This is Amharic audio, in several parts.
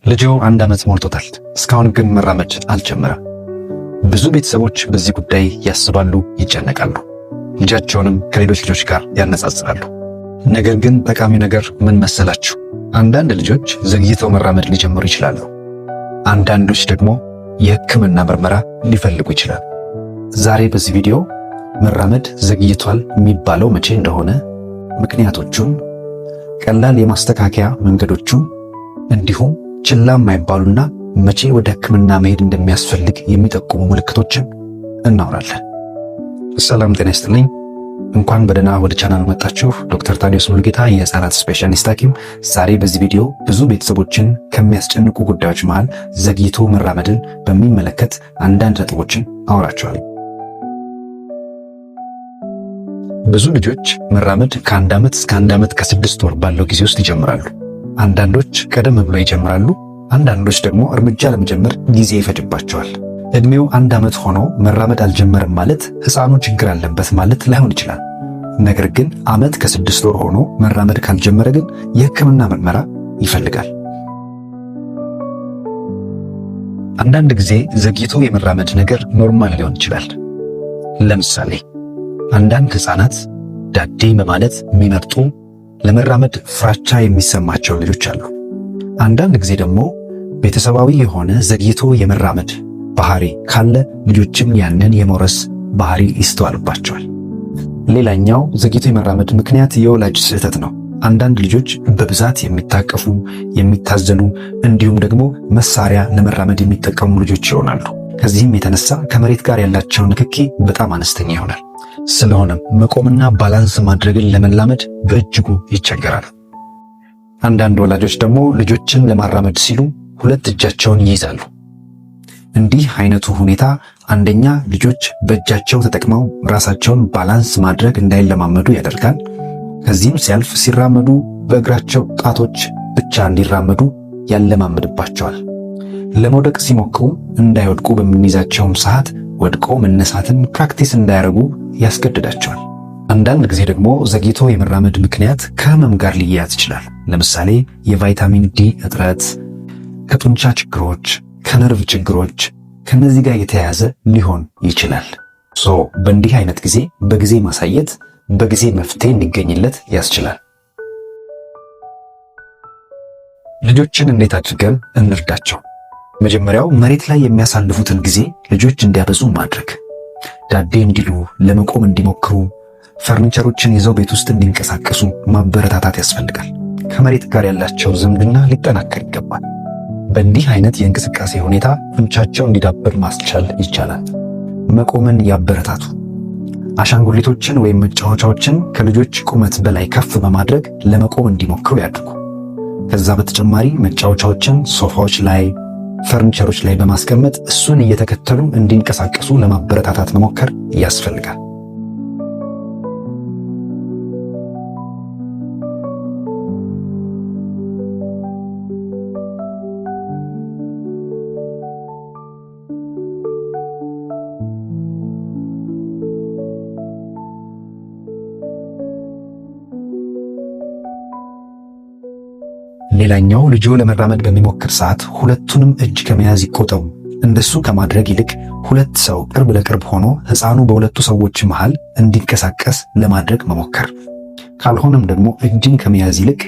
ልጁ 1 ዓመት ሞልቶታል። እስካሁን ግን መራመድ አልጀመረም። ብዙ ቤተሰቦች በዚህ ጉዳይ ያስባሉ፣ ይጨነቃሉ። ልጃቸውንም ከሌሎች ልጆች ጋር ያነጻጽራሉ። ነገር ግን ጠቃሚው ነገር ምን መሰላችሁ? አንዳንድ ልጆች ዘግይተው መራመድ ሊጀምሩ ይችላሉ። አንዳንዶች ደግሞ የሕክምና ምርመራ ሊፈልጉ ይችላሉ። ዛሬ በዚህ ቪዲዮ መራመድ ዘግይቷል የሚባለው መቼ እንደሆነ፣ ምክንያቶቹን፣ ቀላል የማስተካከያ መንገዶቹን እንዲሁም ችላ የማይባሉና መቼ ወደ ሕክምና መሄድ እንደሚያስፈልግ የሚጠቁሙ ምልክቶችን እናወራለን። ሰላም ጤና ይስጥልኝ። እንኳን በደህና ወደ ቻናል መጣችሁ። ዶክተር ታዲዮስ ሙሉጌታ የህፃናት ስፔሻሊስት ሐኪም። ዛሬ በዚህ ቪዲዮ ብዙ ቤተሰቦችን ከሚያስጨንቁ ጉዳዮች መሃል ዘግይቶ መራመድን በሚመለከት አንዳንድ ነጥቦችን አወራቸዋለሁ። ብዙ ልጆች መራመድ ከ1 ዓመት እስከ 1 ዓመት ከ6 ወር ባለው ጊዜ ውስጥ ይጀምራሉ። አንዳንዶች ቀደም ብሎ ይጀምራሉ። አንዳንዶች ደግሞ እርምጃ ለመጀመር ጊዜ ይፈጅባቸዋል። እድሜው 1 ዓመት ሆኖ መራመድ አልጀመረም ማለት ህፃኑ ችግር አለበት ማለት ላይሆን ይችላል። ነገር ግን ዓመት ከ6 ወር ሆኖ መራመድ ካልጀመረ ግን የህክምና ምርመራ ይፈልጋል። አንዳንድ ጊዜ ዘግይቶ የመራመድ ነገር ኖርማል ሊሆን ይችላል። ለምሳሌ አንዳንድ ህፃናት ዳዴ በማለት የሚመርጡ ለመራመድ ፍራቻ የሚሰማቸው ልጆች አሉ። አንዳንድ ጊዜ ደግሞ ቤተሰባዊ የሆነ ዘግይቶ የመራመድ ባህሪ ካለ ልጆችም ያንን የመውረስ ባህሪ ይስተዋልባቸዋል። ሌላኛው ዘግይቶ የመራመድ ምክንያት የወላጅ ስህተት ነው። አንዳንድ ልጆች በብዛት የሚታቀፉ፣ የሚታዘኑ እንዲሁም ደግሞ መሳሪያ ለመራመድ የሚጠቀሙ ልጆች ይሆናሉ። ከዚህም የተነሳ ከመሬት ጋር ያላቸው ንክኪ በጣም አነስተኛ ይሆናል። ስለሆነም መቆምና ባላንስ ማድረግን ለመላመድ በእጅጉ ይቸገራሉ። አንዳንድ ወላጆች ደግሞ ልጆችን ለማራመድ ሲሉ 2 እጃቸውን ይይዛሉ። እንዲህ አይነቱ ሁኔታ አንደኛ ልጆች በእጃቸው ተጠቅመው ራሳቸውን ባላንስ ማድረግ እንዳይለማመዱ ያደርጋል። ከዚህም ሲያልፍ ሲራመዱ በእግራቸው ጣቶች ብቻ እንዲራመዱ ያለማመድባቸዋል። ለመውደቅ ሲሞክሩ እንዳይወድቁ በሚይዛቸውም ሰዓት ወድቆ መነሳትን ፕራክቲስ እንዳያደርጉ ያስገድዳቸዋል። አንዳንድ ጊዜ ደግሞ ዘግይቶ የመራመድ ምክንያት ከህመም ጋር ሊያያዝ ይችላል። ለምሳሌ የቫይታሚን ዲ እጥረት፣ ከጡንቻ ችግሮች፣ ከነርቭ ችግሮች ከነዚህ ጋር የተያያዘ ሊሆን ይችላል። በእንዲህ አይነት ጊዜ በጊዜ ማሳየት በጊዜ መፍትሄ እንዲገኝለት ያስችላል። ልጆችን እንዴት አድርገን እንርዳቸው? መጀመሪያው መሬት ላይ የሚያሳልፉትን ጊዜ ልጆች እንዲያበዙ ማድረግ፣ ዳዴ እንዲሉ፣ ለመቆም እንዲሞክሩ፣ ፈርኒቸሮችን ይዘው ቤት ውስጥ እንዲንቀሳቀሱ ማበረታታት ያስፈልጋል። ከመሬት ጋር ያላቸው ዝምድና ሊጠናከር ይገባል። በእንዲህ አይነት የእንቅስቃሴ ሁኔታ ጡንቻቸው እንዲዳብር ማስቻል ይቻላል። መቆምን ያበረታቱ። አሻንጉሊቶችን ወይም መጫወቻዎችን ከልጆች ቁመት በላይ ከፍ በማድረግ ለመቆም እንዲሞክሩ ያድርጉ። ከዛ በተጨማሪ መጫወቻዎችን ሶፋዎች ላይ፣ ፈርኒቸሮች ላይ በማስቀመጥ እሱን እየተከተሉ እንዲንቀሳቀሱ ለማበረታታት መሞከር ያስፈልጋል። ሌላኛው ልጆ ለመራመድ በሚሞክር ሰዓት ሁለቱንም እጅ ከመያዝ ይቆጠቡ። እንደሱ ከማድረግ ይልቅ 2 ሰው ቅርብ ለቅርብ ሆኖ ህፃኑ በሁለቱ ሰዎች መሃል እንዲንቀሳቀስ ለማድረግ መሞከር። ካልሆነም ደግሞ እጅን ከመያዝ ይልቅ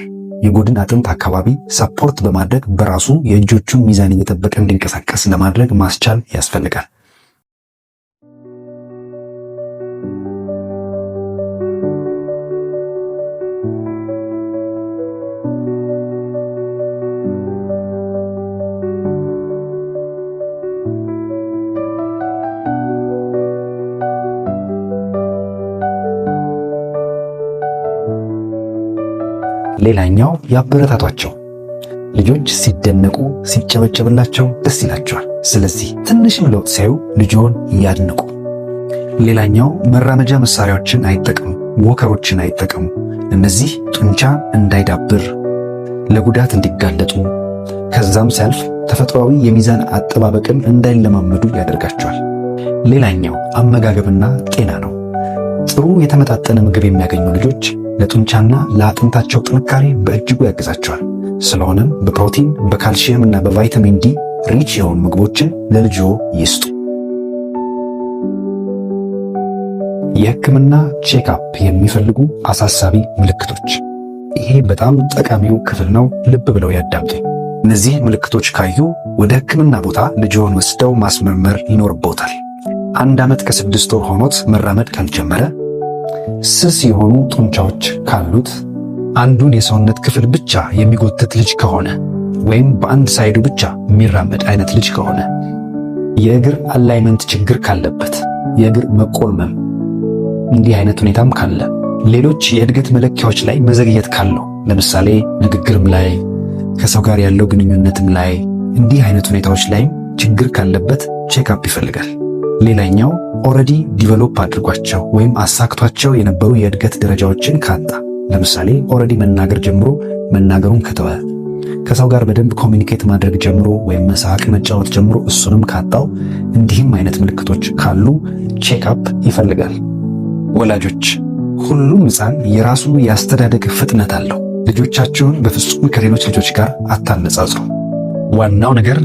የጎድን አጥንት አካባቢ ሰፖርት በማድረግ በራሱ የእጆቹን ሚዛን እየጠበቀ እንዲንቀሳቀስ ለማድረግ ማስቻል ያስፈልጋል። ሌላኛው ያበረታቷቸው። ልጆች ሲደነቁ፣ ሲጨበጨብላቸው ደስ ይላቸዋል። ስለዚህ ትንሽም ለውጥ ሲያዩ ልጆን ያድንቁ። ሌላኛው መራመጃ መሳሪያዎችን አይጠቀሙ፣ ወከሮችን አይጠቀሙ። እነዚህ ጡንቻ እንዳይዳብር፣ ለጉዳት እንዲጋለጡ፣ ከዛም ሲያልፍ ተፈጥሯዊ የሚዛን አጠባበቅን እንዳይለማመዱ ያደርጋቸዋል። ሌላኛው አመጋገብና ጤና ነው። ጥሩ የተመጣጠነ ምግብ የሚያገኙ ልጆች ለጡንቻና ለአጥንታቸው ጥንካሬ በእጅጉ ያግዛቸዋል። ስለሆነም በፕሮቲን በካልሲየም እና በቫይታሚን ዲ ሪች የሆኑ ምግቦችን ለልጅዎ ይስጡ። የህክምና ቼክአፕ የሚፈልጉ አሳሳቢ ምልክቶች። ይሄ በጣም ጠቃሚው ክፍል ነው። ልብ ብለው ያዳምጡኝ። እነዚህ ምልክቶች ካዩ ወደ ህክምና ቦታ ልጅዎን ወስደው ማስመርመር ይኖርቦታል። 1 ዓመት ከ6 ወር ሆኖት መራመድ ካልጀመረ፣ ስስ የሆኑ ጡንቻዎች ካሉት፣ አንዱን የሰውነት ክፍል ብቻ የሚጎትት ልጅ ከሆነ ወይም በአንድ ሳይዱ ብቻ የሚራመድ አይነት ልጅ ከሆነ፣ የእግር አላይመንት ችግር ካለበት፣ የእግር መቆልመም እንዲህ አይነት ሁኔታም ካለ፣ ሌሎች የእድገት መለኪያዎች ላይ መዘግየት ካለው፣ ለምሳሌ ንግግርም ላይ ከሰው ጋር ያለው ግንኙነትም ላይ እንዲህ አይነት ሁኔታዎች ላይም ችግር ካለበት ቼክአፕ ይፈልጋል። ሌላኛው ኦልሬዲ ዲቨሎፕ አድርጓቸው ወይም አሳክቷቸው የነበሩ የእድገት ደረጃዎችን ካጣ፣ ለምሳሌ ኦልሬዲ መናገር ጀምሮ መናገሩን ከተወ፣ ከሰው ጋር በደንብ ኮሚኒኬት ማድረግ ጀምሮ ወይም መሳቅ መጫወት ጀምሮ እሱንም ካጣው፣ እንዲህም አይነት ምልክቶች ካሉ ቼክአፕ ይፈልጋል። ወላጆች፣ ሁሉም ሕፃን የራሱ የአስተዳደግ ፍጥነት አለው። ልጆቻችሁን በፍጹም ከሌሎች ልጆች ጋር አታነጻጽሩ። ዋናው ነገር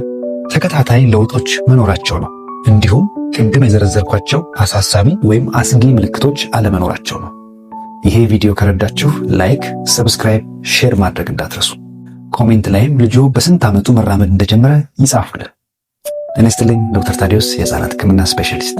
ተከታታይ ለውጦች መኖራቸው ነው። እንዲሁም ቅድም የዘረዘርኳቸው አሳሳቢ ወይም አስጊ ምልክቶች አለመኖራቸው ነው። ይሄ ቪዲዮ ከረዳችሁ ላይክ፣ ሰብስክራይብ፣ ሼር ማድረግ እንዳትረሱ። ኮሜንት ላይም ልጆ በስንት ዓመቱ መራመድ እንደጀመረ ይጻፉልን። እኔ ዶክተር ታዲዮስ የሕፃናት ሕክምና ስፔሻሊስት